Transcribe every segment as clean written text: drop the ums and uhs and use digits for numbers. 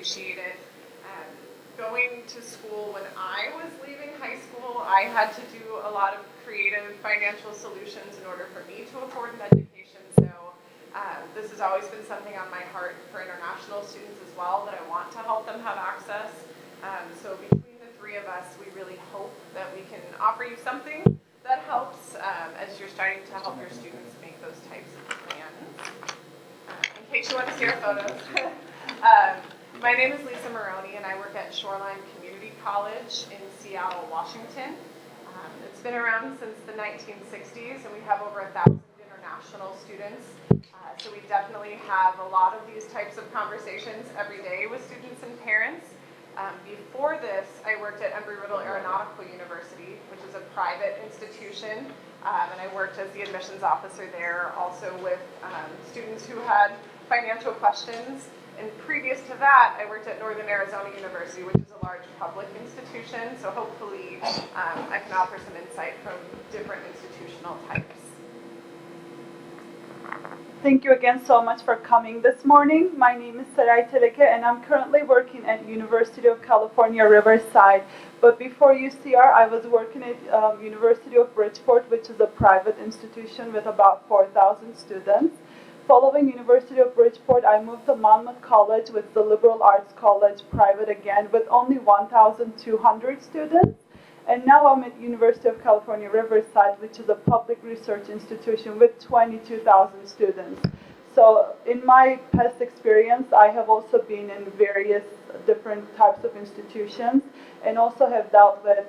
appreciated. Going to school when I was leaving high school, I had to do a lot of creative financial solutions in order for me to afford an education. So this has always been something on my heart for international students as well, that I want to help them have access. So between the three of us, we really hope that we can offer you something that helps as you're starting to help your students make those types of plans. In case you want to see our photos. My name is Lisa Maroni, and I work at Shoreline Community College in Seattle, Washington. It's been around since the 1960s, and we have over 1,000 international students. So we definitely have a lot of these types of conversations every day with students and parents. Before this, I worked at Embry-Riddle Aeronautical University, which is a private institution, and I worked as the admissions officer there, also with students who had financial questions. And previous to that, I worked at Northern Arizona University, which is a large public institution, so hopefully I can offer some insight from different institutional types. Thank you again so much for coming this morning. My name is Saray Teleke, and I'm currently working at University of California, Riverside. But before UCR, I was working at University of Bridgeport, which is a private institution with about 4,000 students. Following University of Bridgeport, I moved to Monmouth College, which is a liberal arts college, private again, with only 1,200 students. And now I'm at University of California, Riverside, which is a public research institution with 22,000 students. So in my past experience, I have also been in various different types of institutions, and also have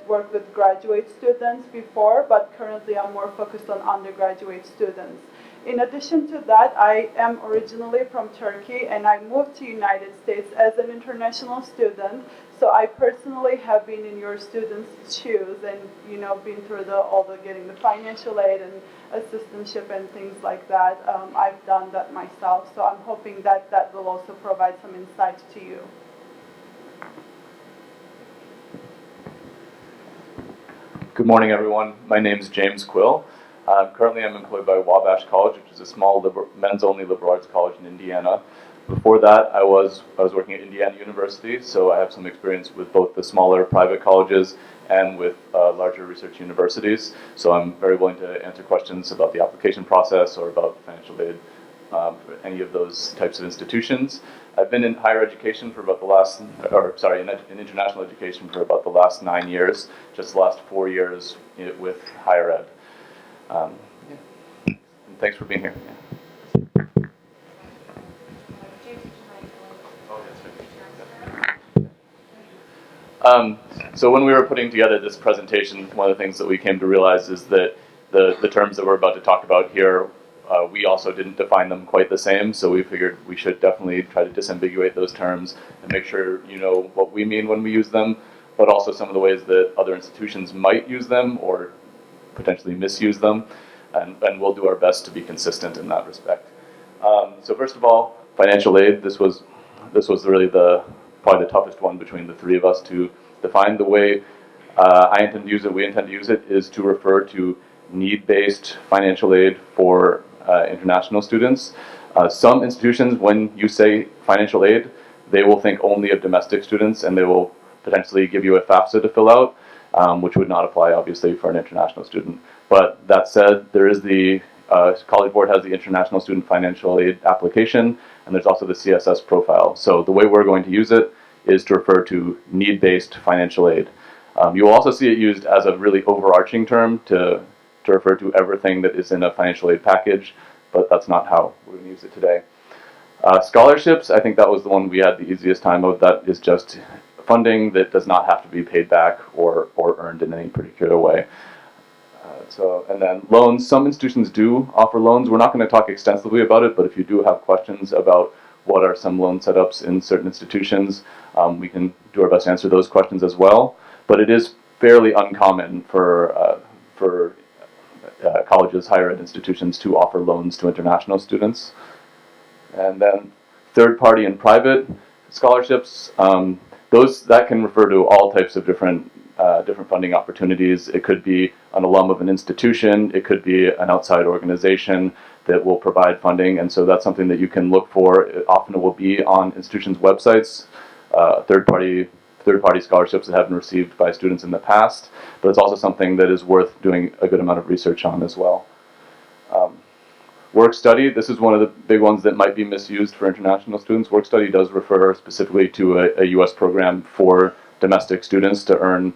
worked with graduate students before, but currently I'm more focused on undergraduate students. In addition to that, I am originally from Turkey, and I moved to United States as an international student. So I personally have been in your students' shoes, and been through getting the financial aid and assistantship and things like that. I've done that myself, so I'm hoping that that will also provide some insight to you. Good morning, everyone. My name is James Quill. Currently, I'm employed by Wabash College, which is a small men's-only liberal arts college in Indiana. Before that, I was working at Indiana University, so I have some experience with both the smaller private colleges and with larger research universities. So I'm very willing to answer questions about the application process or about financial aid for any of those types of institutions. I've been in higher education for about in international education for about the last 9 years, just the last 4 years with higher ed. And thanks for being here. So when we were putting together this presentation, one of the things that we came to realize is that the terms that we're about to talk about here, we also didn't define them quite the same, so we figured we should definitely try to disambiguate those terms and make sure you know what we mean when we use them, but also some of the ways that other institutions might use them or potentially misuse them, and we'll do our best to be consistent in that respect. So first of all, financial aid. This was really probably the toughest one between the three of us to define. The way I intend to use it, we intend to use it, is to refer to need-based financial aid for international students. Some institutions, when you say financial aid, they will think only of domestic students, and they will potentially give you a FAFSA to fill out, which would not apply, obviously, for an international student. But that said, there is the College Board has the International Student Financial Aid application, and there's also the CSS profile. So the way we're going to use it is to refer to need-based financial aid. You will also see it used as a really overarching term to refer to everything that is in a financial aid package, but that's not how we're going to use it today. Scholarships, I think that was the one we had the easiest time of. That is just funding that does not have to be paid back or earned in any particular way. And then loans, some institutions do offer loans. We're not going to talk extensively about it, but if you do have questions about what are some loan setups in certain institutions, we can do our best to answer those questions as well. But it is fairly uncommon for colleges, higher ed institutions to offer loans to international students. And then third party and private scholarships, that can refer to all types of different funding opportunities. It could be an alum of an institution, it could be an outside organization that will provide funding, and so that's something that you can look for. Often it will be on institutions' websites, third-party scholarships that have been received by students in the past, but it's also something that is worth doing a good amount of research on as well. Work study, this is one of the big ones that might be misused for international students. Work study does refer specifically to a U.S. program for domestic students to earn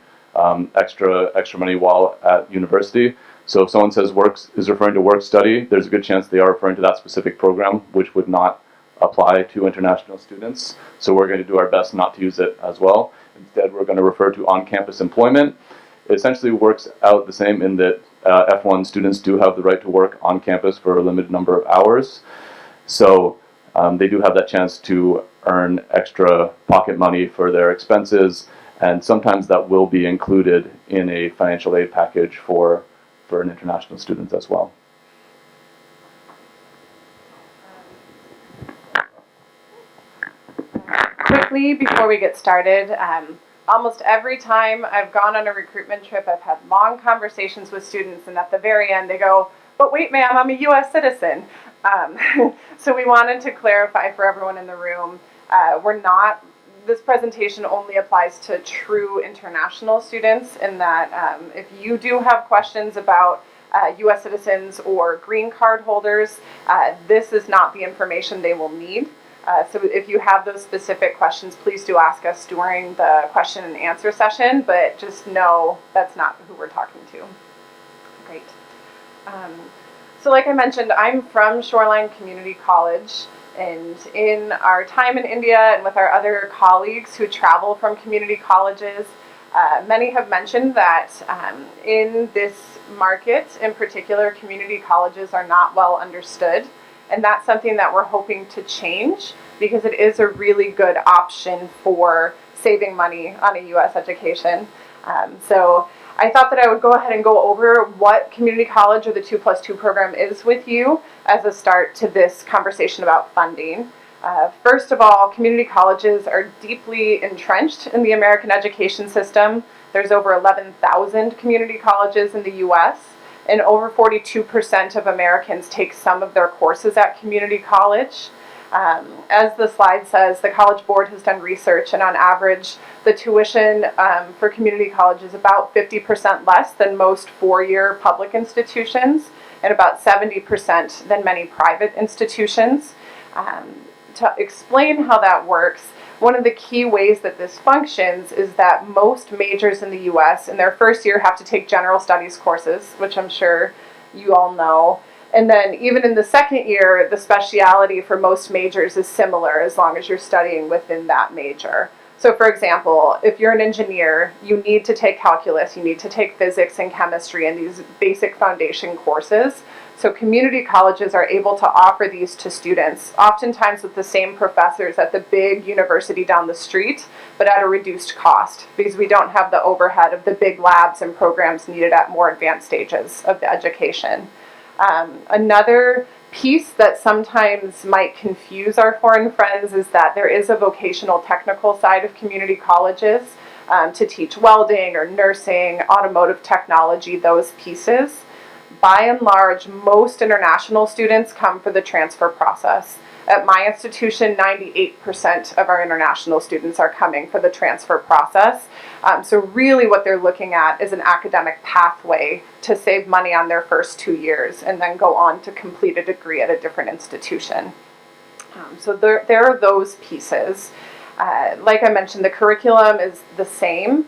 extra money while at university. So if someone says is referring to work study, there's a good chance they are referring to that specific program, which would not apply to international students. So we're going to do our best not to use it as well. Instead, we're going to refer to on-campus employment. It essentially works out the same in that F1 students do have the right to work on campus for a limited number of hours. So they do have that chance to earn extra pocket money for their expenses, and sometimes that will be included in a financial aid package for an international student as well. Quickly, before we get started, almost every time I've gone on a recruitment trip, I've had long conversations with students, and at the very end they go, "But wait, ma'am, I'm a U.S. citizen." So we wanted to clarify for everyone in the room, this presentation only applies to true international students, in that if you do have questions about U.S. citizens or green card holders, this is not the information they will need. So if you have those specific questions, please do ask us during the question and answer session, but just know that's not who we're talking to. Great. So like I mentioned, I'm from Shoreline Community College, and in our time in India and with our other colleagues who travel from community colleges, many have mentioned that in this market in particular, community colleges are not well understood. And that's something that we're hoping to change, because it is a really good option for saving money on a U.S. education. So I thought that I would go ahead and go over what community college or the 2+2 program is with you as a start to this conversation about funding. First of all, community colleges are deeply entrenched in the American education system. There's over 11,000 community colleges in the U.S., and over 42% of Americans take some of their courses at community college. As the slide says, the College Board has done research, and on average, the tuition for community college is about 50% less than most four-year public institutions, and about 70% than many private institutions. To explain how that works, one of the key ways that this functions is that most majors in the U.S. in their first year have to take general studies courses, which I'm sure you all know. And then even in the second year, the speciality for most majors is similar as long as you're studying within that major. So for example, if you're an engineer, you need to take calculus, you need to take physics and chemistry and these basic foundation courses. So community colleges are able to offer these to students, oftentimes with the same professors at the big university down the street, but at a reduced cost, because we don't have the overhead of the big labs and programs needed at more advanced stages of the education. Another piece that sometimes might confuse our foreign friends is that there is a vocational technical side of community colleges to teach welding or nursing, automotive technology, those pieces. By and large, most international students come for the transfer process. At my institution, 98% of our international students are coming for the transfer process. So really what they're looking at is an academic pathway to save money on their first 2 years and then go on to complete a degree at a different institution. So there are those pieces. Like I mentioned, the curriculum is the same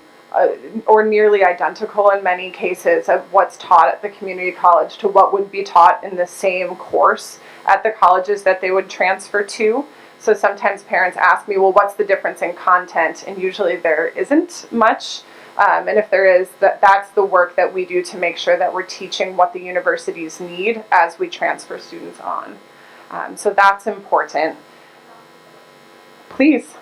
or nearly identical in many cases of what's taught at the community college to what would be taught in the same course at the colleges that they would transfer to. So sometimes parents ask me, well, what's the difference in content? And usually there isn't much. And if there is, that's the work that we do to make sure that we're teaching what the universities need as we transfer students on. So that's important. Please.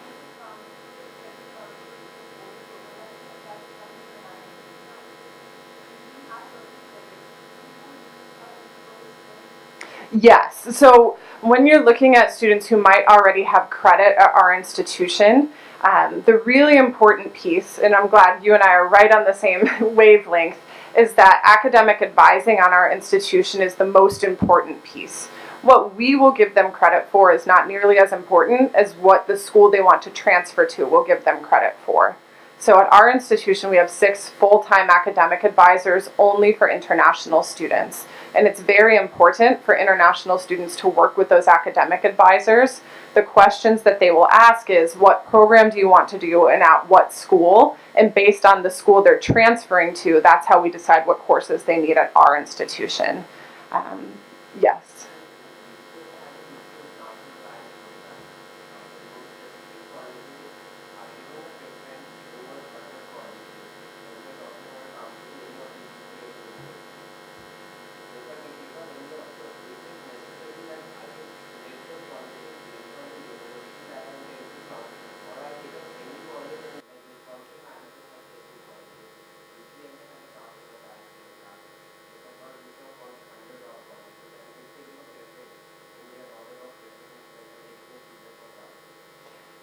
Yes. So when you're looking at students who might already have credit at our institution, the really important piece, and I'm glad you and I are right on the same wavelength, is that academic advising on our institution is the most important piece. what we will give them credit for is not nearly as important as what the school they want to transfer to will give them credit for. So at our institution, we have 6 full-time academic advisors only for international students. And it's very important for international students to work with those academic advisors. The questions that they will ask is, what program do you want to do and at what school? And based on the school they're transferring to, that's how we decide what courses they need at our institution. Yes.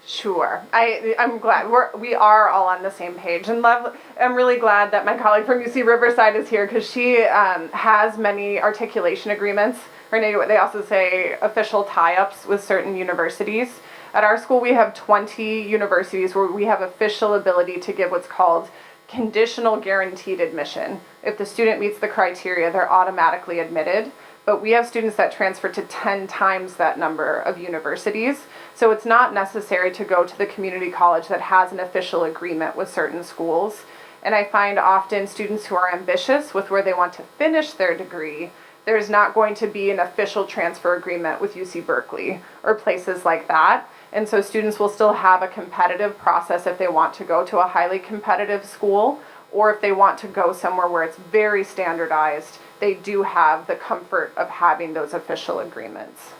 Sure. I'm glad we are all on the same page, and I'm really glad that my colleague from UC Riverside is here because she has many articulation agreements, or they also say official tie-ups with certain universities. At our school, we have 20 universities where we have official ability to give what's called conditional guaranteed admission. If the student meets the criteria, they're automatically admitted. But we have students that transfer to 10 times that number of universities. So it's not necessary to go to the community college that has an official agreement with certain schools. And I find often students who are ambitious with where they want to finish their degree, there's not going to be an official transfer agreement with UC Berkeley or places like that. And so students will still have a competitive process if they want to go to a highly competitive school, or if they want to go somewhere where it's very standardized, they do have the comfort of having those official agreements.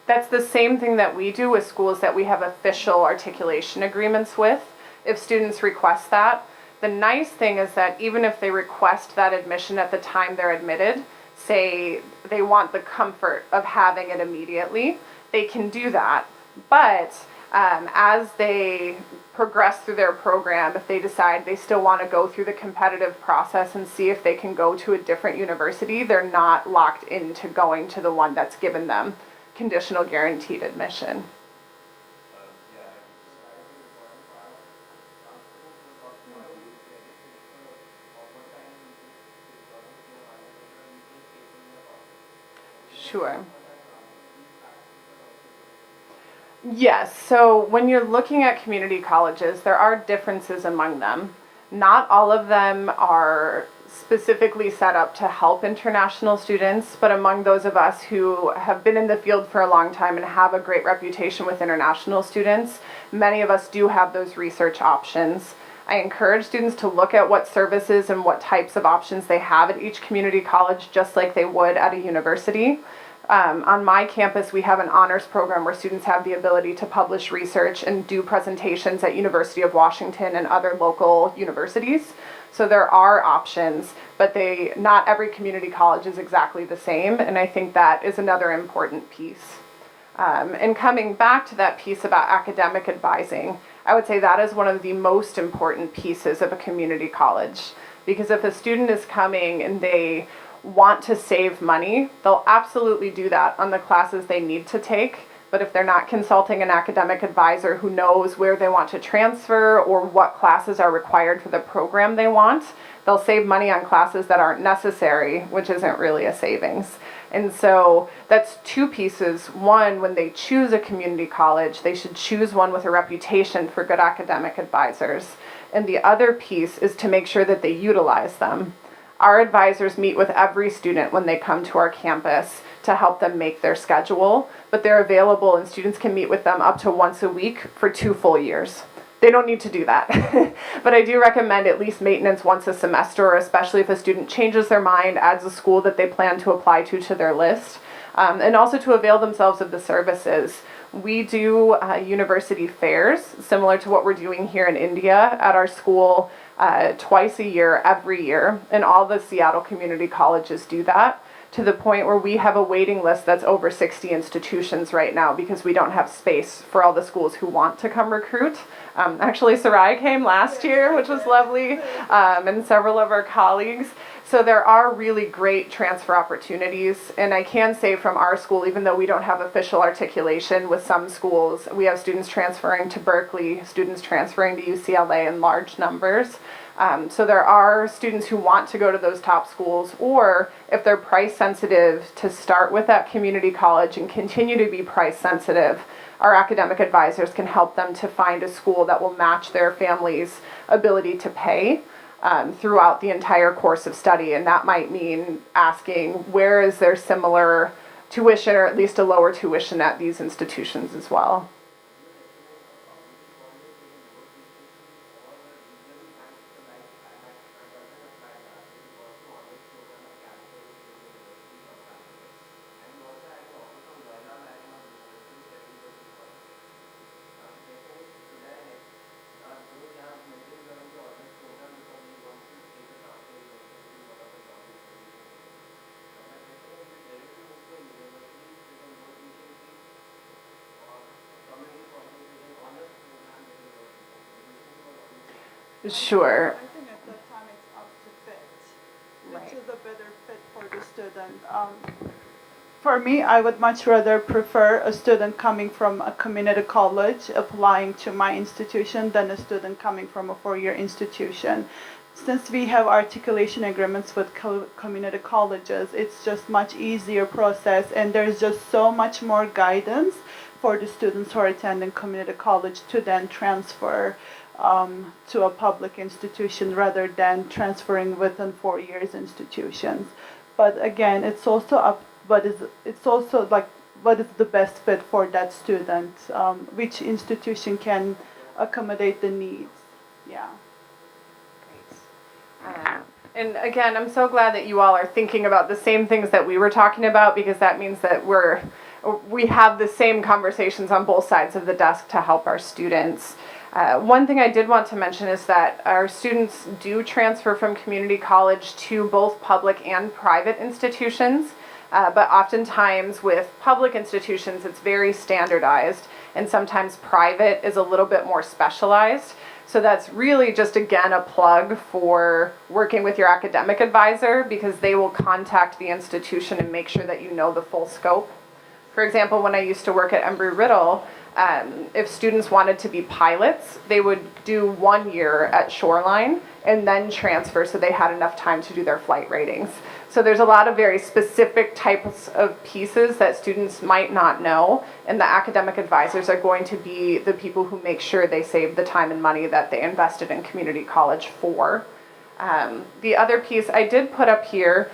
That's the same thing that we do with schools that we have official articulation agreements with, if students request that. The nice thing is that even if they request that admission at the time they're admitted, say they want the comfort of having it immediately, they can do that. But as they progress through their program, if they decide they still want to go through the competitive process and see if they can go to a different university, they're not locked into going to the one that's given them conditional guaranteed admission. Sure. Yes, so when you're looking at community colleges, there are differences among them. Not all of them are specifically set up to help international students, but among those of us who have been in the field for a long time and have a great reputation with international students, many of us do have those research options. I encourage students to look at what services and what types of options they have at each community college, just like they would at a university. On my campus, we have an honors program where students have the ability to publish research and do presentations at University of Washington and other local universities. So there are options, but not every community college is exactly the same, and I think that is another important piece. And coming back to that piece about academic advising, I would say that is one of the most important pieces of a community college, because if a student is coming and they want to save money, they'll absolutely do that on the classes they need to take. But if they're not consulting an academic advisor who knows where they want to transfer or what classes are required for the program they want, they'll save money on classes that aren't necessary, which isn't really a savings. And so that's two pieces. One, when they choose a community college, they should choose one with a reputation for good academic advisors. And the other piece is to make sure that they utilize them. Our advisors meet with every student when they come to our campus to help them make their schedule, but they're available and students can meet with them up to once a week for 2 full years. They don't need to do that, but I do recommend at least maintenance once a semester, or especially if a student changes their mind, adds a school that they plan to apply to their list, and also to avail themselves of the services. We do university fairs, similar to what we're doing here in India at our school, twice a year, every year, and all the Seattle community colleges do that. to the point where we have a waiting list that's over 60 institutions right now because we don't have space for all the schools who want to come recruit. Actually, Sarai came last year, which was lovely, and several of our colleagues. So there are really great transfer opportunities, and I can say from our school, even though we don't have official articulation with some schools, we have students transferring to Berkeley, students transferring to UCLA in large numbers. So there are students who want to go to those top schools, or if they're price sensitive, to start with that community college and continue to be price sensitive. Our academic advisors can help them to find a school that will match their family's ability to pay throughout the entire course of study. And that might mean asking, where is there similar tuition, or at least a lower tuition at these institutions as well? Sure. I think at that time it's up to fit, Right. which is a better fit for the student. For me, I would much rather prefer a student coming from a community college applying to my institution than a student coming from a four-year institution. Since we have articulation agreements with community colleges, it's just much easier process, and there's just so much more guidance for the students who are attending community college to then transfer to a public institution rather than transferring within 4 years institutions. But again, it's also up. It's also like, what is the best fit for that student? Which institution can accommodate the needs? Yeah. And again, I'm so glad that you all are thinking about the same things that we were talking about, because that means that we have the same conversations on both sides of the desk to help our students. One thing I did want to mention is that our students do transfer from community college to both public and private institutions, but oftentimes with public institutions it's very standardized, and sometimes private is a little bit more specialized. So that's really just, again, a plug for working with your academic advisor, because they will contact the institution and make sure that you know the full scope. For example, when I used to work at Embry-Riddle, if students wanted to be pilots, they would do 1 year at Shoreline and then transfer so they had enough time to do their flight ratings. So there's a lot of very specific types of pieces that students might not know, and the academic advisors are going to be the people who make sure they save the time and money that they invested in community college for. The other piece I did put up here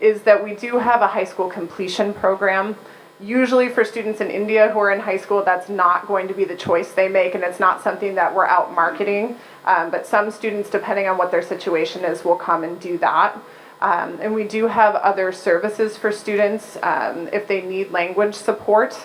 is that we do have a high school completion program. Usually for students in India who are in high school, that's not going to be the choice they make, and it's not something that we're out marketing. But some students, depending on what their situation is, will come and do that. And we do have other services for students if they need language support.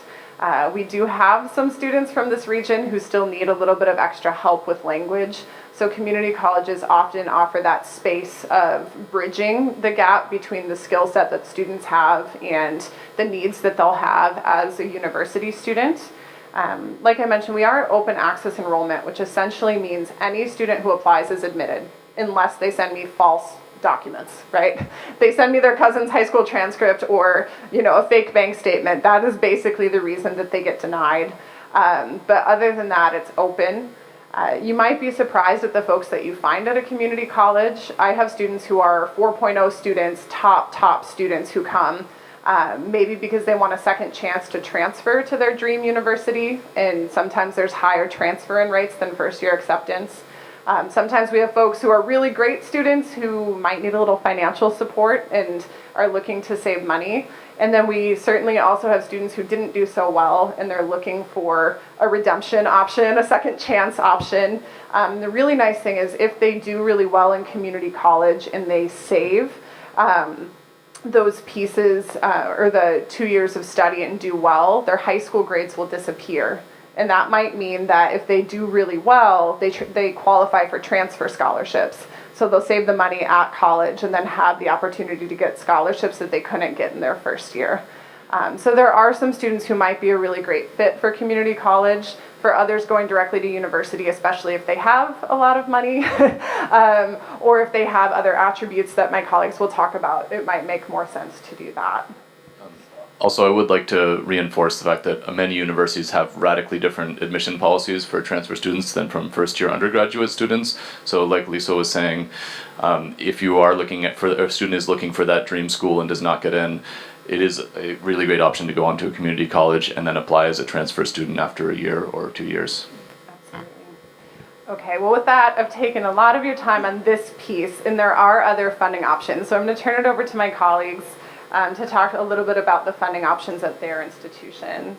We do have some students from this region who still need a little bit of extra help with language. So community colleges often offer that space of bridging the gap between the skill set that students have and the needs that they'll have as a university student. Like I mentioned, we are open access enrollment, which essentially means any student who applies is admitted, unless they send me false documents, right? They send me their cousin's high school transcript or, a fake bank statement. That is basically the reason that they get denied. But other than that, it's open. You might be surprised at the folks that you find at a community college. I have students who are 4.0 students, top students who come, maybe because they want a second chance to transfer to their dream university, and sometimes there's higher transfer-in rates than first-year acceptance. Sometimes we have folks who are really great students who might need a little financial support and are looking to save money. And then we certainly also have students who didn't do so well and they're looking for a redemption option, a second chance option. The really nice thing is if they do really well in community college and they save those pieces or the 2 years of study and do well, their high school grades will disappear. And that might mean that if they do really well, they qualify for transfer scholarships. So they'll save the money at college and then have the opportunity to get scholarships that they couldn't get in their first year. So there are some students who might be a really great fit for community college. For others, going directly to university, especially if they have a lot of money, or if they have other attributes that my colleagues will talk about, it might make more sense to do that. Also, I would like to reinforce the fact that many universities have radically different admission policies for transfer students than from first-year undergraduate students. So like Lisa was saying, if you are looking at, if a student is looking for that dream school and does not get in, it is a really great option to go on to a community college and then apply as a transfer student after a year or 2 years. Absolutely. Okay, well with that, I've taken a lot of your time on this piece, and there are other funding options. So I'm going to turn it over to my colleagues to talk a little bit about the funding options at their institutions.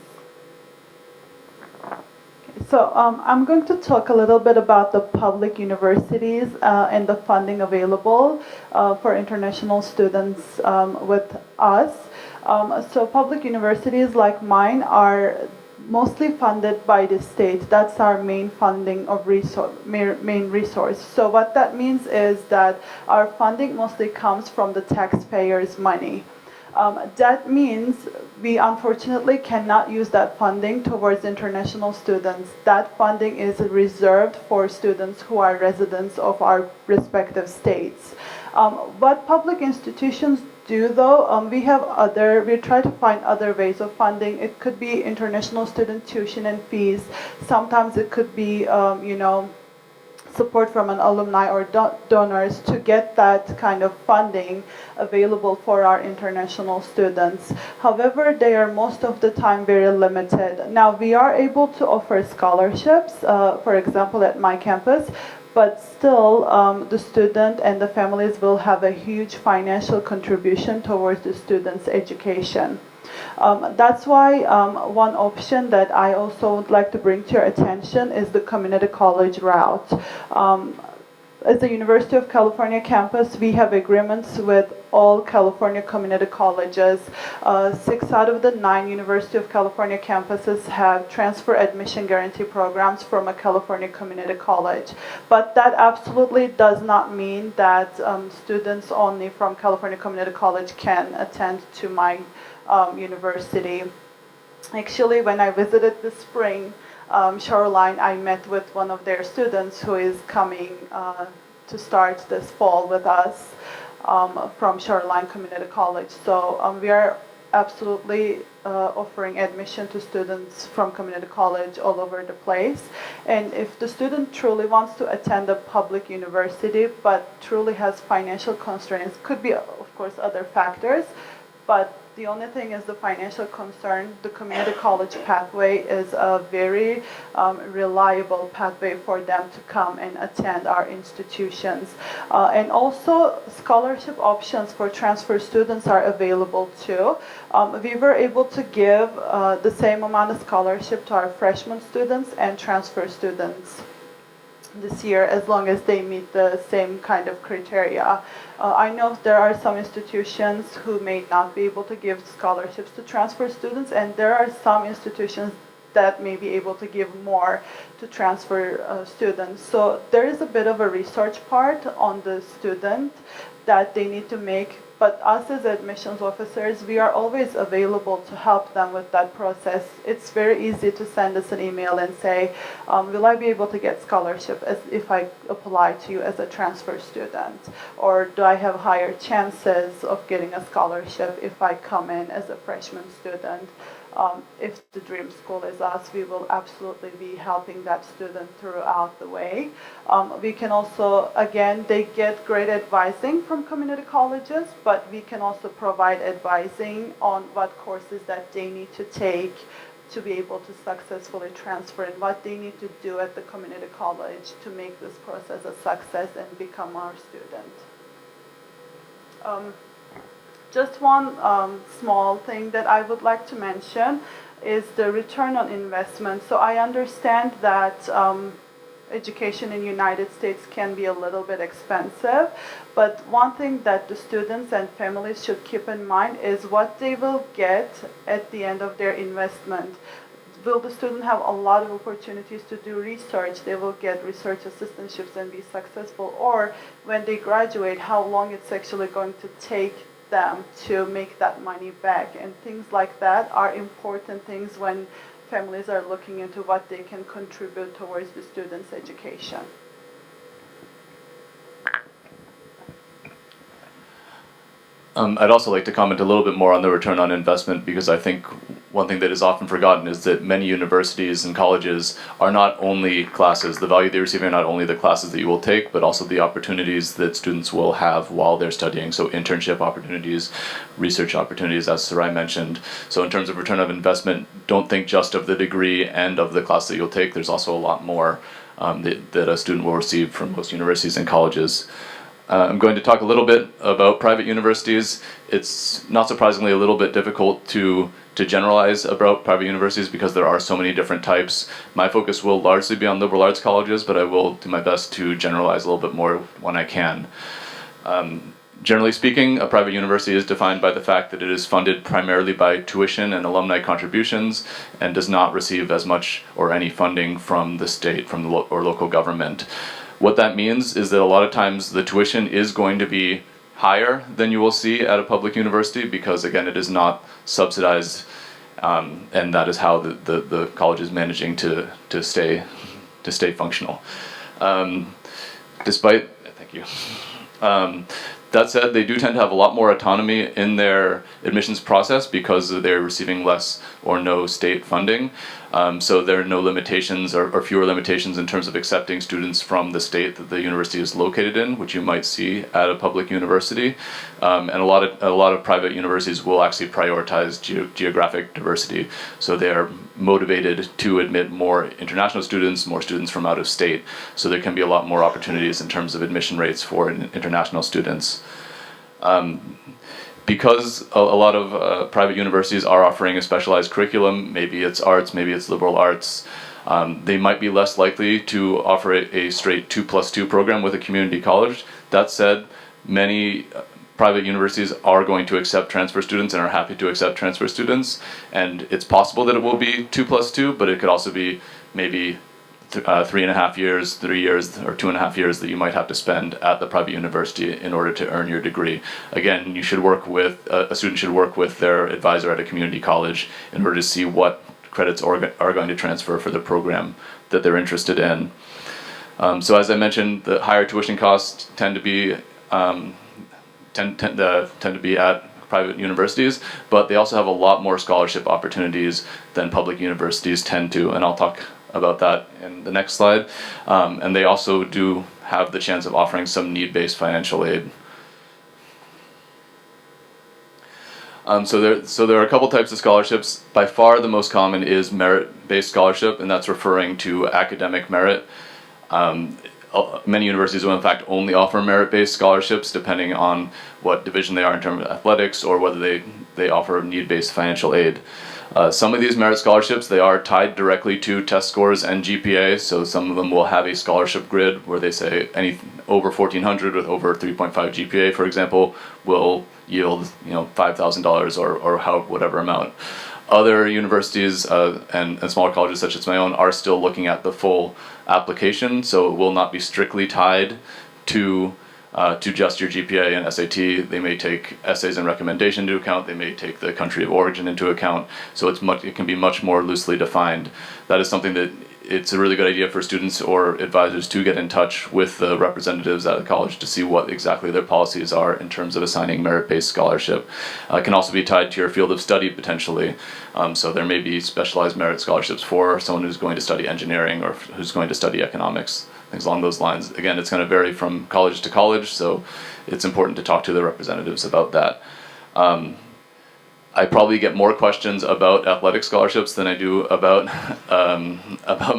So I'm going to talk a little bit about the public universities and the funding available for international students with us. So public universities like mine are mostly funded by the state. That's our main funding of main resource. So what that means is that our funding mostly comes from the taxpayers' money. That means we unfortunately cannot use that funding towards international students. That funding is reserved for students who are residents of our respective states. What public institutions do though, we try to find other ways of funding. It could be international student tuition and fees. Sometimes it could be, support from an alumni or donors to get that kind of funding available for our international students. However, they are most of the time very limited. Now, we are able to offer scholarships, for example, at my campus, but still the student and the families will have a huge financial contribution towards the student's education. That's why one option that I also would like to bring to your attention is the community college route. As the University of California campus, we have agreements with all California community colleges. 6 out of the 9 University of California campuses have transfer admission guarantee programs from a California community college. But that absolutely does not mean that students only from California community college can attend to my university. Actually, when I visited this spring, Shoreline, I met with one of their students who is coming to start this fall with us from Shoreline Community College. So we are absolutely offering admission to students from community college all over the place. And if the student truly wants to attend a public university but truly has financial constraints, could be of course other factors, but the only thing is the financial concern. The community college pathway is a very reliable pathway for them to come and attend our institutions. And also scholarship options for transfer students are available too. We were able to give the same amount of scholarship to our freshman students and transfer students this year, as long as they meet the same kind of criteria. I know there are some institutions who may not be able to give scholarships to transfer students, and there are some institutions that may be able to give more to transfer students. So there is a bit of a research part on the student that they need to make, but us as admissions officers, we are always available to help them with that process. It's very easy to send us an email and say, will I be able to get scholarship if I apply to you as a transfer student? Or do I have higher chances of getting a scholarship if I come in as a freshman student? If the dream school is us, we will absolutely be helping that student throughout the way. We can also, again, they get great advising from community colleges, but we can also provide advising on what courses that they need to take to be able to successfully transfer and what they need to do at the community college to make this process a success and become our student. Just one small thing that I would like to mention is the return on investment. So I understand that education in the United States can be a little bit expensive, but one thing that the students and families should keep in mind is what they will get at the end of their investment. will the student have a lot of opportunities to do research? They will get research assistantships and be successful. Or when they graduate, how long it's actually going to take them to make that money back? And things like that are important things when families are looking into what they can contribute towards the student's education. I'd also like to comment a little bit more on the return on investment, because I think one thing that is often forgotten is that many universities and colleges are not only classes. The value they receive are not only the classes that you will take, but also the opportunities that students will have while they're studying. So internship opportunities, research opportunities, as Sarai mentioned. So in terms of return on investment, don't think just of the degree and of the class that you'll take. There's also a lot more that a student will receive from most universities and colleges. I'm going to talk a little bit about private universities. It's not surprisingly a little bit difficult to generalize about private universities because there are so many different types. My focus will largely be on liberal arts colleges, but I will do my best to generalize a little bit more when I can. Generally speaking, a private university is defined by the fact that it is funded primarily by tuition and alumni contributions and does not receive as much or any funding from the state, from the or local government. What that means is that a lot of times the tuition is going to be higher than you will see at a public university because, again, it is not subsidized, and that is how the college is managing to stay functional. Thank you. That said, they do tend to have a lot more autonomy in their admissions process because they're receiving less or no state funding. So there are no limitations or fewer limitations in terms of accepting students from the state that the university is located in, which you might see at a public university. And a lot of private universities will actually prioritize geographic diversity. So they are motivated to admit more international students, more students from out of state. So there can be a lot more opportunities in terms of admission rates for international students. Because a lot of private universities are offering a specialized curriculum, maybe it's arts, maybe it's liberal arts, they might be less likely to offer a straight 2+2 program with a community college. That said, many private universities are going to accept transfer students and are happy to accept transfer students, and it's possible that it will be 2+2, but it could also be maybe 3.5 years, 3 years, or 2.5 years that you might have to spend at the private university in order to earn your degree. Again, you should work with, a student should work with their advisor at a community college in order to see what credits are going to transfer for the program that they're interested in. So as I mentioned, the higher tuition costs tend to be tend to be at private universities, but they also have a lot more scholarship opportunities than public universities tend to, and I'll talk about that in the next slide. And they also do have the chance of offering some need-based financial aid. So there are a couple types of scholarships. By far the most common is merit-based scholarship, and that's referring to academic merit. Many universities will in fact only offer merit-based scholarships depending on what division they are in terms of athletics or whether they offer need-based financial aid. Some of these merit scholarships, they are tied directly to test scores and GPA, so some of them will have a scholarship grid where they say any over 1400 with over 3.5 GPA, for example, will yield $5,000 or whatever amount. Other universities and smaller colleges such as my own are still looking at the full application, so it will not be strictly tied to just your GPA and SAT. They may take essays and recommendation into account. They may take the country of origin into account. So it can be much more loosely defined. That is something that it's a really good idea for students or advisors to get in touch with the representatives at the college to see what exactly their policies are in terms of assigning merit-based scholarship. It can also be tied to your field of study potentially. So there may be specialized merit scholarships for someone who's going to study engineering or who's going to study economics, things along those lines. Again, it's going to vary from college to college, so it's important to talk to the representatives about that. I probably get more questions about athletic scholarships than I do about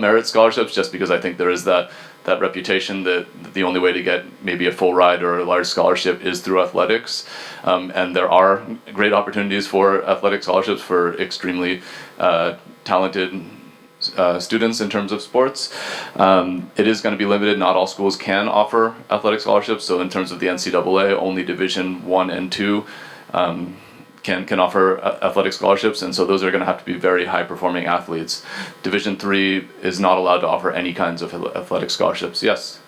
merit scholarships, just because I think there is that reputation that the only way to get maybe a full ride or a large scholarship is through athletics. And there are great opportunities for athletic scholarships for extremely talented students in terms of sports. It is going to be limited. Not all schools can offer athletic scholarships. So in terms of the NCAA, only Division I and II can offer athletic scholarships, and so those are going to have to be very high performing athletes. Division III is not allowed to offer any kinds of athletic scholarships. Yes.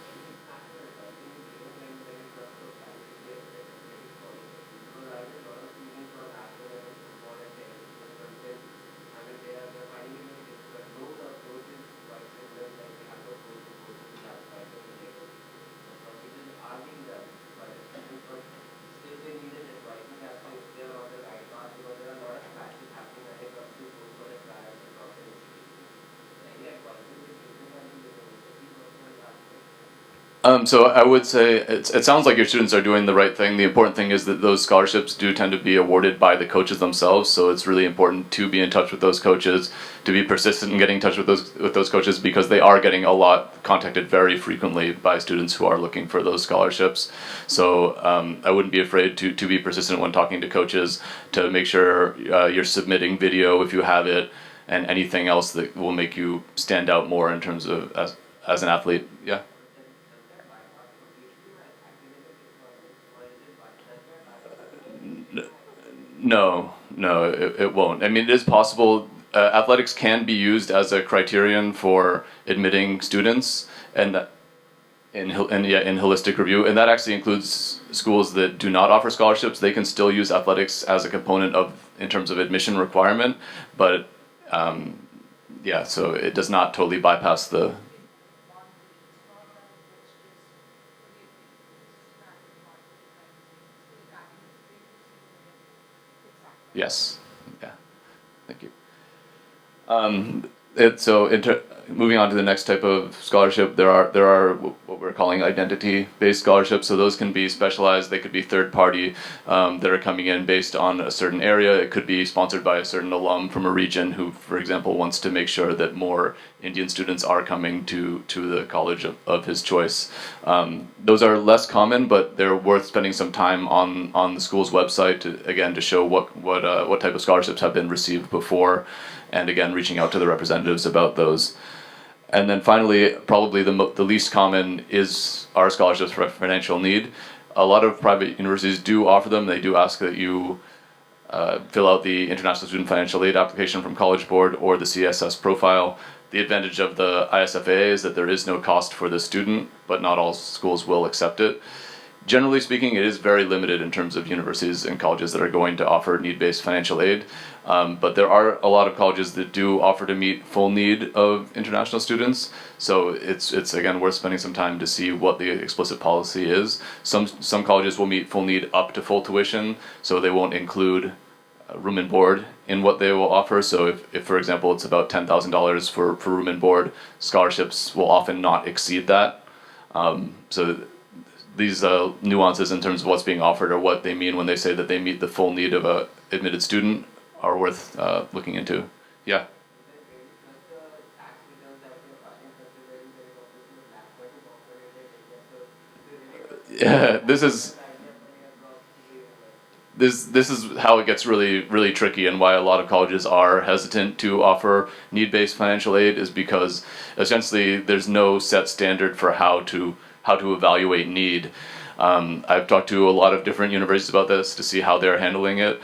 So I would say it sounds like your students are doing the right thing. The important thing is that those scholarships do tend to be awarded by the coaches themselves. So it's really important to be in touch with those coaches, to be persistent in getting in touch with those coaches, because they are getting contacted very frequently by students who are looking for those scholarships. So I wouldn't be afraid to be persistent when talking to coaches, to make sure you're submitting video if you have it, and anything else that will make you stand out more in terms of as an athlete. Yeah. No, it won't. I mean, it is possible. Athletics can be used as a criterion for admitting students, and that in holistic review, and that actually includes schools that do not offer scholarships. They can still use athletics as a component in terms of admission requirement, but yeah, so it does not totally bypass the. Yes. Yeah. Thank you. Moving on to the next type of scholarship, there are what we're calling identity-based scholarships. So those can be specialized. They could be third-party that are coming in based on a certain area. It could be sponsored by a certain alum from a region who, for example, wants to make sure that more Indian students are coming to the college of his choice. Those are less common, but they're worth spending some time on the school's website to show what type of scholarships have been received before, and again reaching out to the representatives about those. And then finally, probably the least common are scholarships for financial need. A lot of private universities do offer them. They do ask that you fill out the International Student Financial Aid application from College Board or the CSS profile. The advantage of the ISFAA is that there is no cost for the student, but not all schools will accept it. Generally speaking, it is very limited in terms of universities and colleges that are going to offer need-based financial aid. But there are a lot of colleges that do offer to meet full need of international students. So it's again worth spending some time to see what the explicit policy is. Some colleges will meet full need up to full tuition, so they won't include room and board in what they will offer. So if for example it's about $10,000 for room and board, scholarships will often not exceed that. So these nuances in terms of what's being offered or what they mean when they say that they meet the full need of a admitted student are worth looking into. Yeah. Yeah, this is how it gets really tricky, and why a lot of colleges are hesitant to offer need-based financial aid, is because essentially there's no set standard for how to evaluate need. I've talked to a lot of different universities about this to see how they're handling it.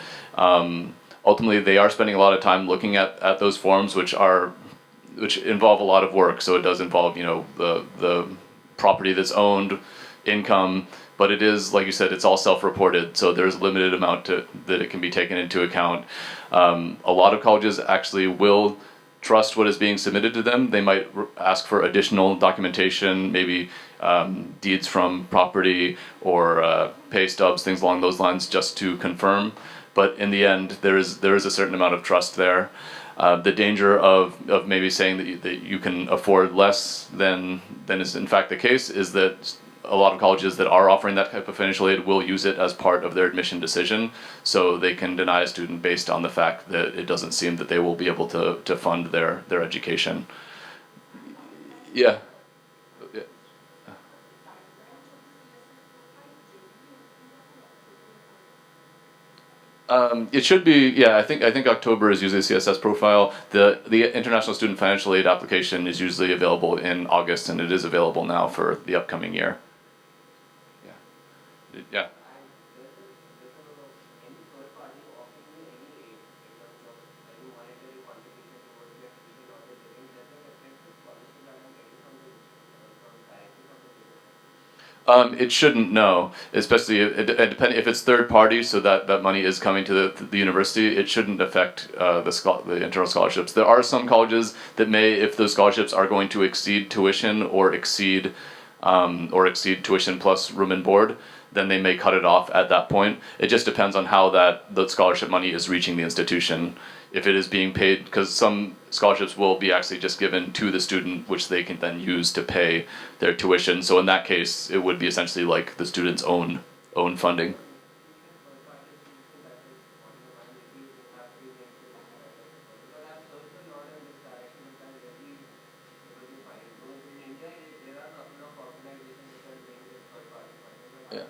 Ultimately, they are spending a lot of time looking at those forms, which involve a lot of work. So it does involve, the property that's owned, income, but it is, like you said, it's all self-reported. So there's a limited amount that it can be taken into account. A lot of colleges actually will trust what is being submitted to them. They might ask for additional documentation, maybe deeds from property or pay stubs, things along those lines, just to confirm. But in the end, there is a certain amount of trust there. The danger of maybe saying that you can afford less than is in fact the case is that a lot of colleges that are offering that type of financial aid will use it as part of their admission decision, so they can deny a student based on the fact that it doesn't seem that they will be able to fund their education. Yeah. It should be, yeah. I think October is usually a CSS profile. The International Student Financial Aid application is usually available in August, and it is available now for the upcoming year. Yeah. It shouldn't, no. Especially if it's third party, so that money is coming to the university. It shouldn't affect the internal scholarships. There are some colleges that may, if those scholarships are going to exceed tuition or exceed tuition plus room and board, then they may cut it off at that point. It just depends on how the scholarship money is reaching the institution. If it is being paid, because some scholarships will be actually just given to the student, which they can then use to pay their tuition. So in that case, it would be essentially like the student's own funding. Yeah.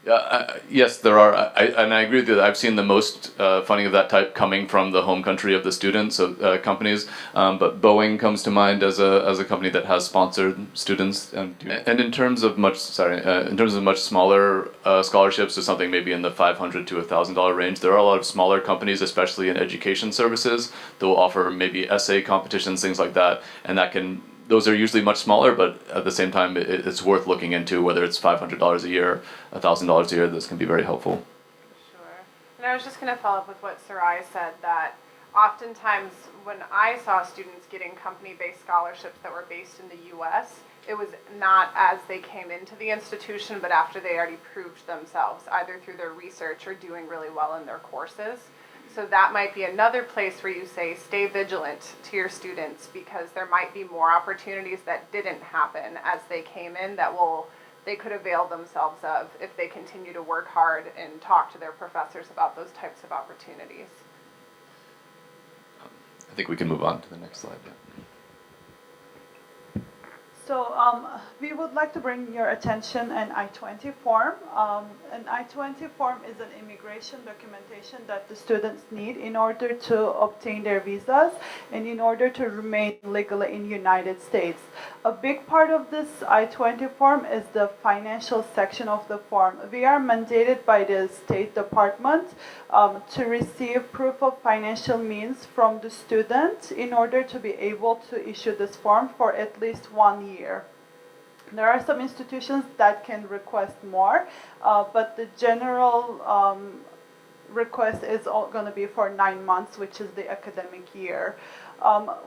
Yeah, yes, there are, and I agree with you. I've seen the most funding of that type coming from the home country of the students, so companies. But Boeing comes to mind as a company that has sponsored students. And in terms of much smaller scholarships, or something maybe in the $500 to $1,000 range, there are a lot of smaller companies, especially in education services, that will offer maybe essay competitions, things like that, and those are usually much smaller, but at the same time, it's worth looking into, whether it's $500 a year, $1,000 a year. This can be very helpful. Sure. And I was just going to follow up with what Sarai said, that oftentimes when I saw students getting company-based scholarships that were based in the U.S., it was not as they came into the institution, but after they already proved themselves, either through their research or doing really well in their courses. So that might be another place where you say stay vigilant to your students, because there might be more opportunities that didn't happen as they came in that they could avail themselves of if they continue to work hard and talk to their professors about those types of opportunities. I think we can move on to the next slide. Yeah. So we would like to bring your attention an I-20 form. An I-20 form is an immigration documentation that the students need in order to obtain their visas and in order to remain legally in the United States. A big part of this I-20 form is the financial section of the form. We are mandated by the State Department to receive proof of financial means from the student in order to be able to issue this form for at least 1 year. There are some institutions that can request more, but the general request is going to be for 9 months, which is the academic year.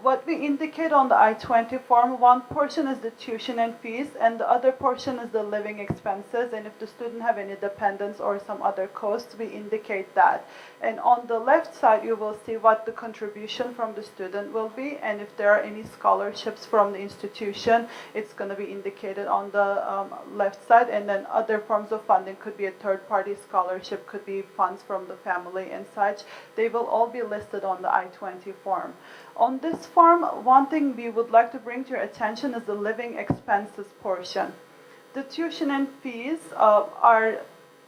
What we indicate on the I-20 form, one portion is the tuition and fees, and the other portion is the living expenses, and if the student have any dependents or some other costs, we indicate that. And on the left side, you will see what the contribution from the student will be, and if there are any scholarships from the institution, it's going to be indicated on the left side, and then other forms of funding could be a third-party scholarship, could be funds from the family and such. They will all be listed on the I-20 form. On this form, one thing we would like to bring to your attention is the living expenses portion. The tuition and fees are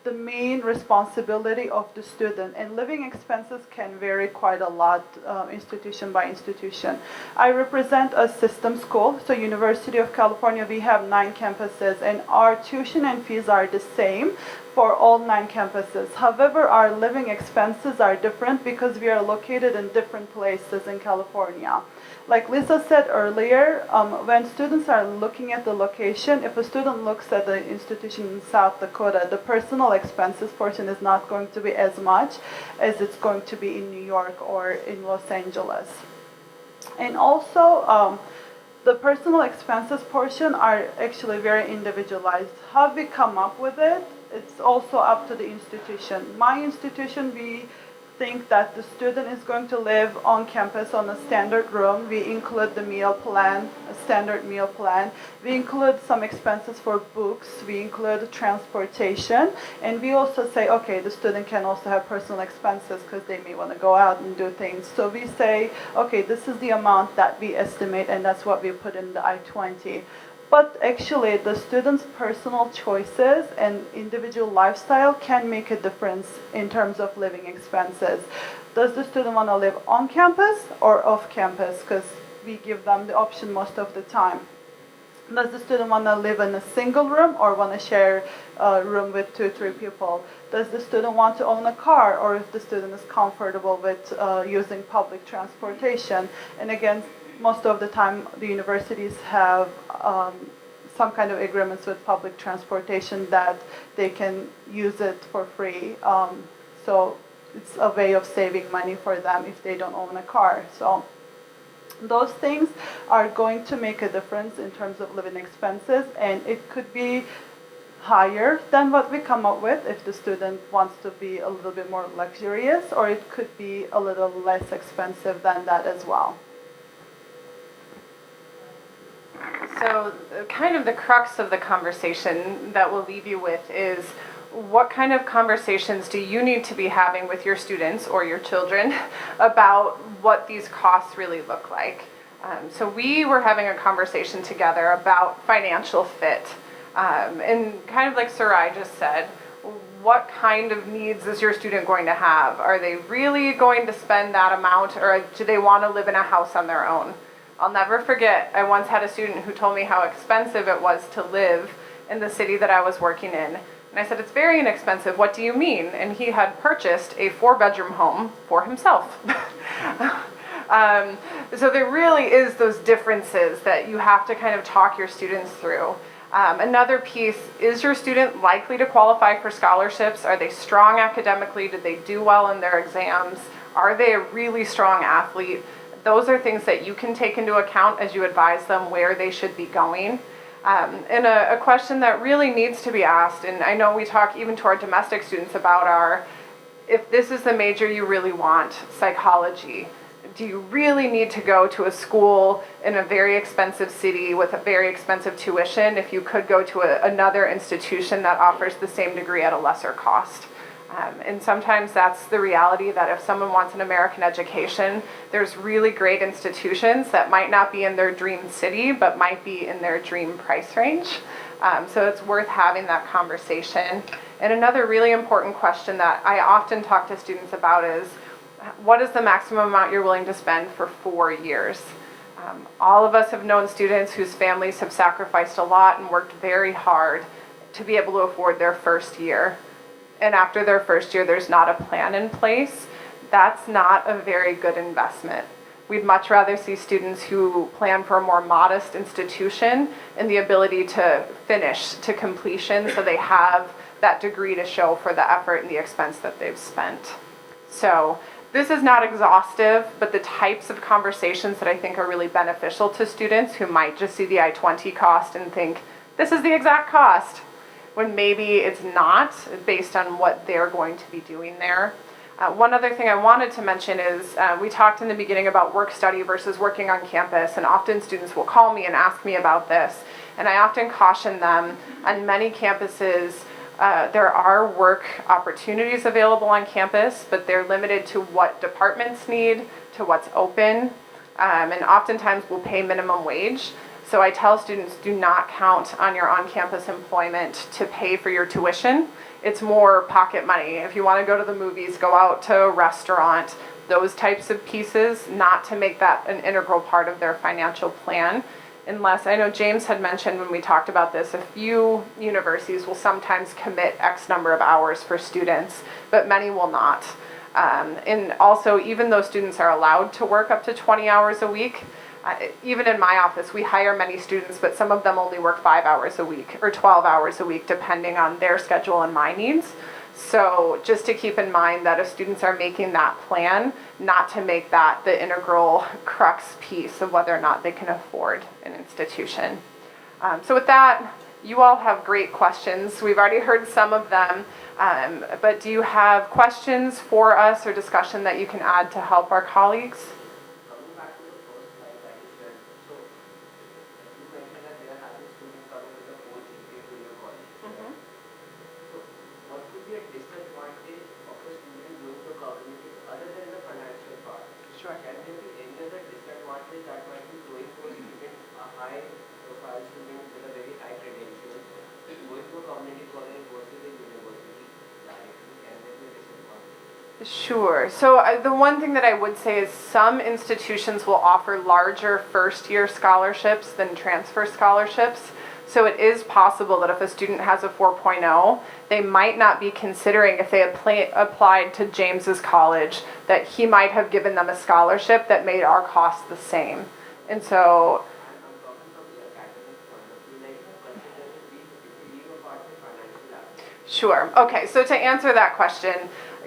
the main responsibility of the student, and living expenses can vary quite a lot institution by institution. I represent a system school, so University of California, we have 9 campuses, and our tuition and fees are the same for all 9 campuses. However, our living expenses are different because we are located in different places in California. Like Lisa said earlier, when students are looking at the location, if a student looks at the institution in South Dakota, the personal expenses portion is not going to be as much as it's going to be in New York or in Los Angeles. And also, the personal expenses portion are actually very individualized. How we come up with it, it's also up to the institution. My institution, we think that the student is going to live on campus on a standard room. We include the meal plan, a standard meal plan. We include some expenses for books. We include transportation. And we also say, okay, the student can also have personal expenses because they may want to go out and do things. So we say, okay, this is the amount that we estimate, and that's what we put in the I-20. But actually, the students' personal choices and individual lifestyle can make a difference in terms of living expenses. Does the student want to live on campus or off campus? Because we give them the option most of the time. Does the student want to live in a single room or want to share a room with 2-3 people? Does the student want to own a car, or if the student is comfortable with using public transportation? And again, most of the time, the universities have some kind of agreements with public transportation that they can use it for free. So it's a way of saving money for them if they don't own a car. So those things are going to make a difference in terms of living expenses, and it could be higher than what we come up with if the student wants to be a little bit more luxurious, or it could be a little less expensive than that as well. So kind of the crux of the conversation that we'll leave you with is, what kind of conversations do you need to be having with your students or your children about what these costs really look like? So we were having a conversation together about financial fit. And kind of like Sarai just said, what kind of needs is your student going to have? Are they really going to spend that amount, or do they want to live in a house on their own? I'll never forget, I once had a student who told me how expensive it was to live in the city that I was working in. And I said, it's very inexpensive. What do you mean? And he had purchased a 4-bedroom home for himself. So there really is those differences that you have to kind of talk your students through. Another piece, is your student likely to qualify for scholarships? Are they strong academically? Did they do well in their exams? Are they a really strong athlete? Those are things that you can take into account as you advise them where they should be going. And a question that really needs to be asked, and I know we talk even to our domestic students about if this is the major you really want, psychology, do you really need to go to a school in a very expensive city with a very expensive tuition if you could go to another institution that offers the same degree at a lesser cost? And sometimes that's the reality, that if someone wants an American education, there's really great institutions that might not be in their dream city, but might be in their dream price range. So it's worth having that conversation. And another really important question that I often talk to students about is, what is the maximum amount you're willing to spend for 4 years? All of us have known students whose families have sacrificed a lot and worked very hard to be able to afford their first year. And after their first year, there's not a plan in place. That's not a very good investment. We'd much rather see students who plan for a more modest institution and the ability to finish to completion so they have that degree to show for the effort and the expense that they've spent. So this is not exhaustive, but the types of conversations that I think are really beneficial to students who might just see the I-20 cost and think, this is the exact cost, when maybe it's not, based on what they're going to be doing there. One other thing I wanted to mention is we talked in the beginning about work study versus working on campus, and often students will call me and ask me about this. And I often caution them, on many campuses, there are work opportunities available on campus, but they're limited to what departments need, to what's open, and oftentimes we'll pay minimum wage. So I tell students, do not count on your on-campus employment to pay for your tuition. It's more pocket money. If you want to go to the movies, go out to a restaurant, those types of pieces, not to make that an integral part of their financial plan. Unless, I know James had mentioned when we talked about this, a few universities will sometimes commit X number of hours for students, but many will not. And also, even though students are allowed to work up to 20 hours a week, even in my office, we hire many students, but some of them only work 5 hours a week or 12 hours a week, depending on their schedule and my needs. So just to keep in mind that if students are making that plan, not to make that the integral crux piece of whether or not they can afford an institution. So with that, you all have great questions. We've already heard some of them, but do you have questions for us or discussion that you can add to help our colleagues? Coming back to the first slide that you shared, so you mentioned that they are having students coming with a 4 GPA to your college. Mm-hmm. So what could be a disadvantage of a student doing the cognitive other than the financial part? Sure. Can there be any other disadvantage that might be going to a student, a high profile student with a very high credentials, going to a community college versus a university directly? Can there be a disadvantage? Sure. So the one thing that I would say is some institutions will offer larger first-year scholarships than transfer scholarships. So it is possible that if a student has a 4.0, they might not be considering, if they applied to James's college, that he might have given them a scholarship that made our cost the same. And so, I'm talking from the academic point of view, like Sure. Okay, so to answer that question,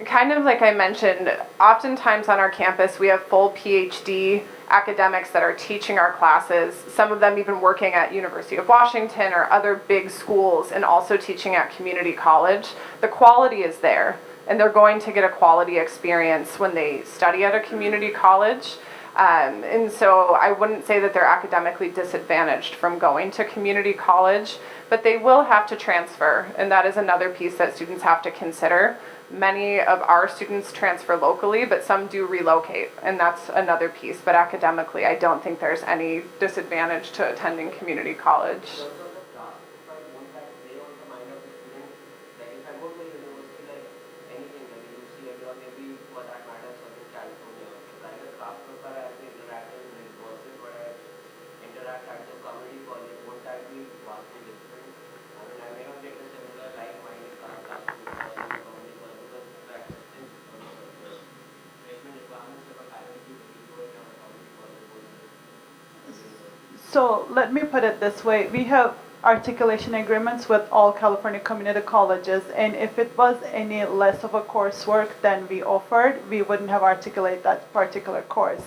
kind of like I mentioned, oftentimes on our campus we have full PhD academics that are teaching our classes, some of them even working at University of Washington or other big schools and also teaching at community college. The quality is there, and they're going to get a quality experience when they study at a community college. And so I wouldn't say that they're academically disadvantaged from going to community college, but they will have to transfer, and that is another piece that students have to consider. Many of our students transfer locally, but some do relocate, and that's another piece. But academically, I don't think there's any disadvantage to attending community college. In terms of the class, if I won't that play on the mind of the student, like if I go to a university like anything like UCLA or maybe for that matter Southern California, like the class profile has been interacting with versus what I interact at the community college, won't that be vastly different? I mean, I may not get a similar like-minded class profile in the community college because the acceptance or the placement requirements of academically very good on a community college versus So let me put it this way. We have articulation agreements with all California community colleges, and if it was any less of a coursework than we offered, we wouldn't have articulated that particular course.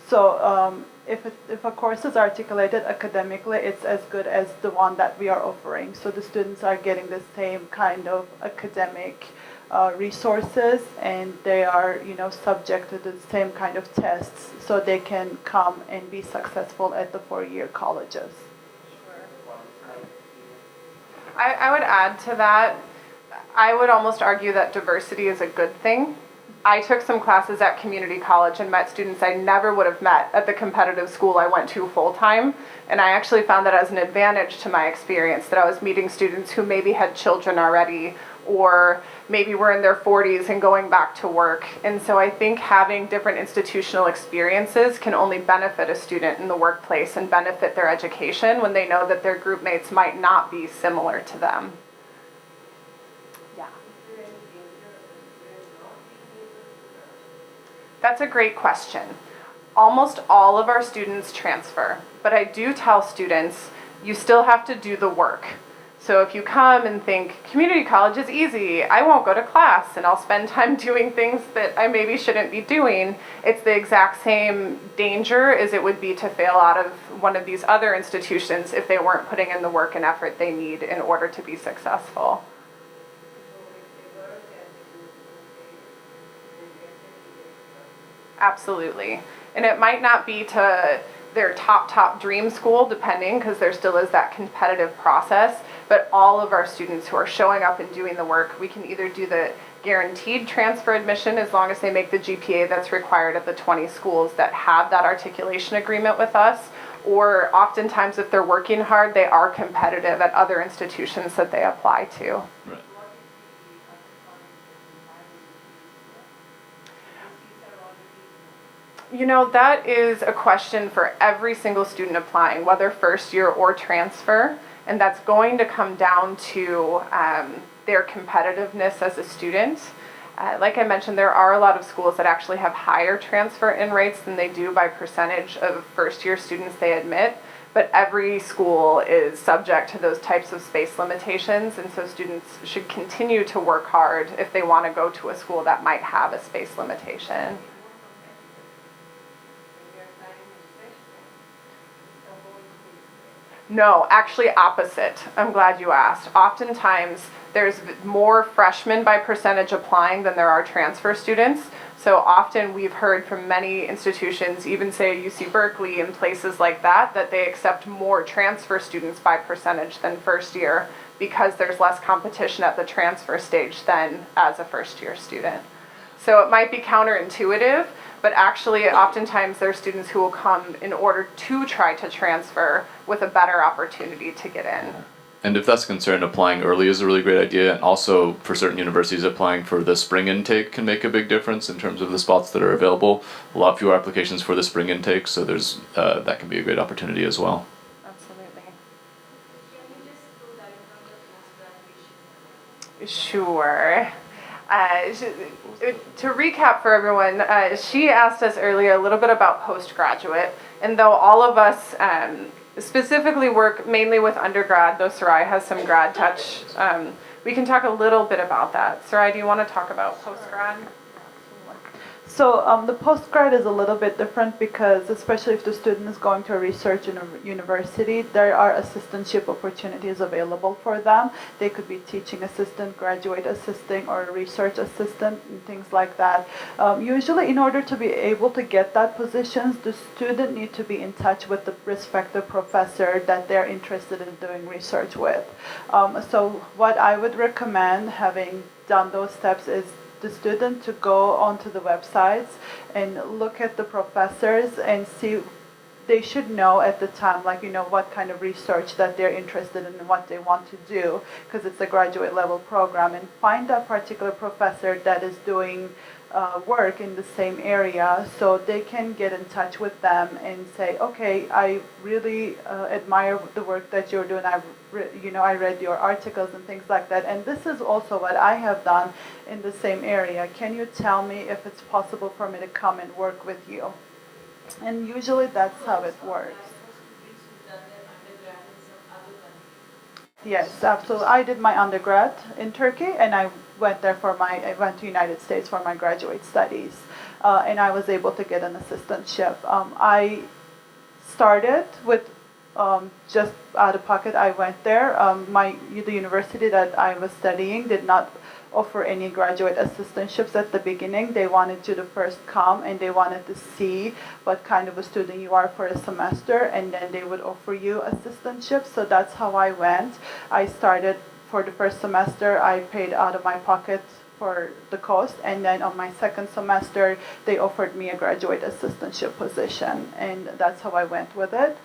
So if a course is articulated academically, it's as good as the one that we are offering. So the students are getting the same kind of academic resources, and they are, subject to the same kind of tests, so they can come and be successful at the 4-year colleges. I would add to that, I would almost argue that diversity is a good thing. I took some classes at community college and met students I never would have met at the competitive school I went to full-time, and I actually found that as an advantage to my experience, that I was meeting students who maybe had children already or maybe were in their 40s and going back to work. And so I think having different institutional experiences can only benefit a student in the workplace and benefit their education when they know that their group mates might not be similar to them. Yeah. That's a great question. Almost all of our students transfer, but I do tell students, you still have to do the work. So if you come and think, community college is easy, I won't go to class and I'll spend time doing things that I maybe shouldn't be doing, it's the exact same danger as it would be to fail out of one of these other institutions if they weren't putting in the work and effort they need in order to be successful. Absolutely. And it might not be to their top dream school, depending, because there still is that competitive process, but all of our students who are showing up and doing the work, we can either do the guaranteed transfer admission as long as they make the GPA that's required at the 20 schools that have that articulation agreement with us, or oftentimes if they're working hard, they are competitive at other institutions that they apply to. Right. That is a question for every single student applying, whether first year or transfer, and that's going to come down to their competitiveness as a student. Like I mentioned, there are a lot of schools that actually have higher transfer-in rates than they do by percentage of first-year students they admit, but every school is subject to those types of space limitations, and so students should continue to work hard if they want to go to a school that might have a space limitation. No, actually opposite. I'm glad you asked. Oftentimes, there's more freshmen by percentage applying than there are transfer students. So often we've heard from many institutions, even say UC Berkeley and places like that, that they accept more transfer students by percentage than first year because there's less competition at the transfer stage than as a first year student. So it might be counterintuitive, but actually oftentimes there are students who will come in order to try to transfer with a better opportunity to get in. And if that's a concern, applying early is a really great idea, and also for certain universities, applying for the spring intake can make a big difference in terms of the spots that are available. A lot fewer applications for the spring intake, so there's that can be a great opportunity as well. Absolutely. Can you just go that in terms of post-graduation? Sure. To recap for everyone, she asked us earlier a little bit about postgraduate, and though all of us specifically work mainly with undergrad, though Sarai has some grad touch we can talk a little bit about that. Sarai, do you want to talk about post-grad? So the postgrad is a little bit different because, especially if the student is going to a research university, there are assistantship opportunities available for them. They could be teaching assistant, graduate assistant, or research assistant, and things like that. Usually, in order to be able to get that positions, the student need to be in touch with the respective professor that they're interested in doing research with. So what I would recommend, having done those steps, is the student to go onto the websites and look at the professors and see. They should know at the time, like, what kind of research that they're interested in and what they want to do, because it's a graduate level program, and find that particular professor that is doing work in the same area, so they can get in touch with them and say, okay, I really admire the work that you're doing. I read your articles and things like that, and this is also what I have done in the same area. Can you tell me if it's possible for me to come and work with you? And usually that's how it works. Yes, absolutely. I did my undergrad in Turkey, and I went to United States for my graduate studies, and I was able to get an assistantship. I started with just out of pocket. I went there. The university that I was studying did not offer any graduate assistantships at the beginning. They wanted you to first come, and they wanted to see what kind of a student you are for a semester, and then they would offer you assistantships. So that's how I went. I started for the first semester. I paid out of my pocket for the cost, and then on my second semester they offered me a graduate assistantship position, and that's how I went with it.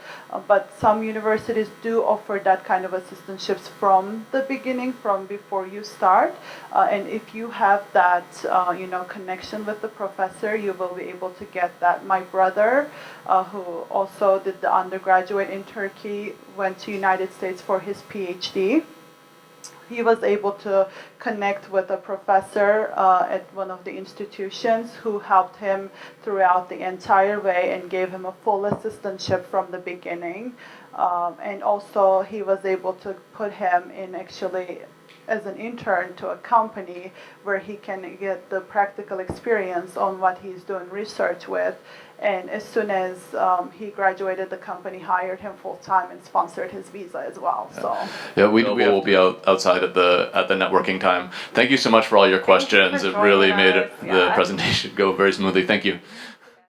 But some universities do offer that kind of assistantships from the beginning, from before you start, and if you have that connection with the professor, you will be able to get that. My brother, who also did the undergraduate in Turkey, went to United States for his PhD. He was able to connect with a professor at one of the institutions who helped him throughout the entire way and gave him a full assistantship from the beginning. And also he was able to put him in actually as an intern to a company where he can get the practical experience on what he's doing research with. And as soon as he graduated, the company hired him full time and sponsored his visa as well. So yeah, we will be outside at the networking time. Thank you so much for all your questions. For It really joining made us. the presentation go very smoothly. Thank you.